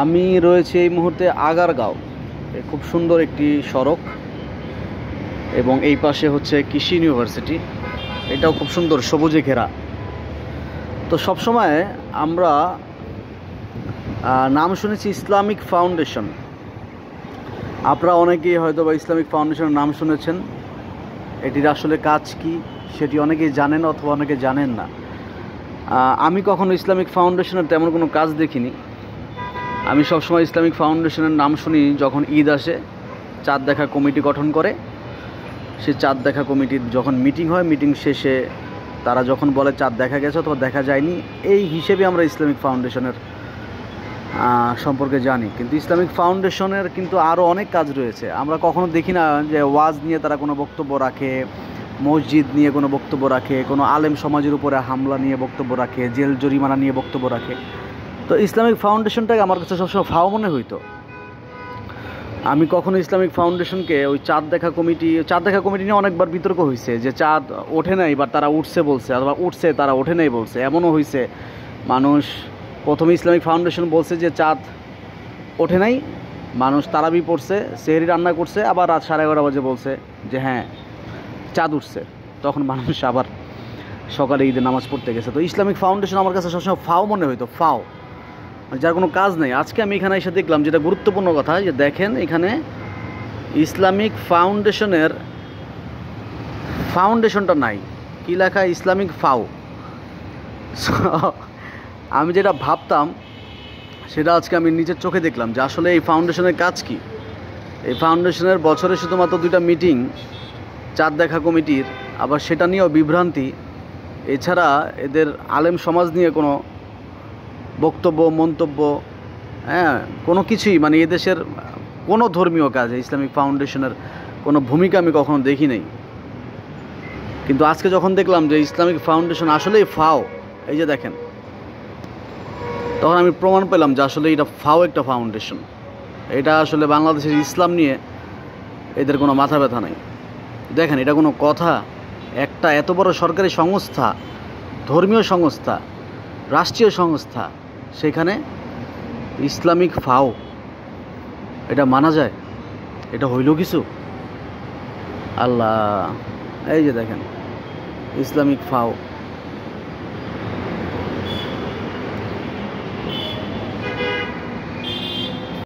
আমি রয়েছি এই মুহূর্তে আগারগাঁও। খুব সুন্দর একটি সড়ক এবং এই পাশে হচ্ছে কৃষি ইউনিভার্সিটি। এটাও খুব সুন্দর, সবুজে ঘেরা। তো সবসময় আমরা নাম শুনেছি ইসলামিক ফাউন্ডেশন। আপনারা অনেকেই হয়তো বা ইসলামিক ফাউন্ডেশনের নাম শুনেছেন। এটির আসলে কাজ কি সেটি অনেকেই জানেন অথবা অনেকে জানেন না। আমি কখনো ইসলামিক ফাউন্ডেশনের তেমন কোনো কাজ দেখিনি। আমি সবসময় ইসলামিক ফাউন্ডেশনের নাম শুনি যখন ঈদ আসে, চাঁদ দেখা কমিটি গঠন করে। সে চাঁদ দেখা কমিটির যখন মিটিং হয়, মিটিং শেষে তারা যখন বলে চাঁদ দেখা গেছে অথবা দেখা যায়নি, এই হিসেবে আমরা ইসলামিক ফাউন্ডেশনের সম্পর্কে জানি। কিন্তু ইসলামিক ফাউন্ডেশনের কিন্তু আরও অনেক কাজ রয়েছে। আমরা কখনো দেখি না যে ওয়াজ নিয়ে তারা কোনো বক্তব্য রাখে, মসজিদ নিয়ে কোনো বক্তব্য রাখে, কোনো আলেম সমাজের উপরে হামলা নিয়ে বক্তব্য রাখে, জেল জরিমানা নিয়ে বক্তব্য রাখে। তো ইসলামিক ফাউন্ডেশনটাকে আমার কাছে সবসময় ফাও মনে হইতো। আমি কখনো ইসলামিক ফাউন্ডেশনকে ওই চাঁদ দেখা কমিটি নিয়ে অনেকবার বিতর্ক হয়েছে যে চাঁদ ওঠে নাই বা তারা উঠছে বলছে, অথবা উঠছে তারা ওঠে নাই বলছে। এমনও হয়েছে, মানুষ প্রথমে ইসলামিক ফাউন্ডেশন বলছে যে চাঁদ ওঠে নাই, মানুষ তারাবি পড়ছে, সেহরি রান্না করছে, আবার রাত 11:30 বাজে বলছে যে হ্যাঁ চাঁদ উঠছে। তখন মানুষ আবার সকালে ঈদের নামাজ পড়তে গেছে। তো ইসলামিক ফাউন্ডেশন আমার কাছে সবসময় ফাও মনে হইতো, ফাও, যার কোনো কাজ নেই। আজকে আমি এখানে এসে দেখলাম যেটা গুরুত্বপূর্ণ কথা, যে দেখেন এখানে ইসলামিক ফাউন্ডেশনটা নাই, কি লেখা, ইসলামিক ফাও। আমি যেটা ভাবতাম সেটা আজকে আমি নিজের চোখে দেখলাম যে আসলে এই ফাউন্ডেশনের কাজ কি। এই ফাউন্ডেশনের বছরে শুধুমাত্র 2টা মিটিং চাঁদ দেখা কমিটির, আবার সেটা নিয়েও বিভ্রান্তি। এছাড়া এদের আলেম সমাজ নিয়ে কোনো বক্তব্য, মন্তব্য, কোনো কিছুই, মানে এদেশের কোনো ধর্মীয় কাজে ইসলামিক ফাউন্ডেশনের কোনো ভূমিকা আমি কখনো দেখি নাই। কিন্তু আজকে যখন দেখলাম যে ইসলামিক ফাউন্ডেশন আসলেই ফাও, এই যে দেখেন, তখন আমি প্রমাণ পেলাম যে আসলে এটা ফাও একটা ফাউন্ডেশন। এটা আসলে বাংলাদেশের ইসলাম নিয়ে এদের কোনো মাথা ব্যথা নাই। দেখেন, এটা কোনো কথা? একটা এত বড় সরকারি সংস্থা, ধর্মীয় সংস্থা, রাষ্ট্রীয় সংস্থা, সেখানে ইসলামিক ফাও, এটা মানা যায়? এটা হইল কিছু? আল্লাহ, এই যে দেখেন ইসলামিক ফাও।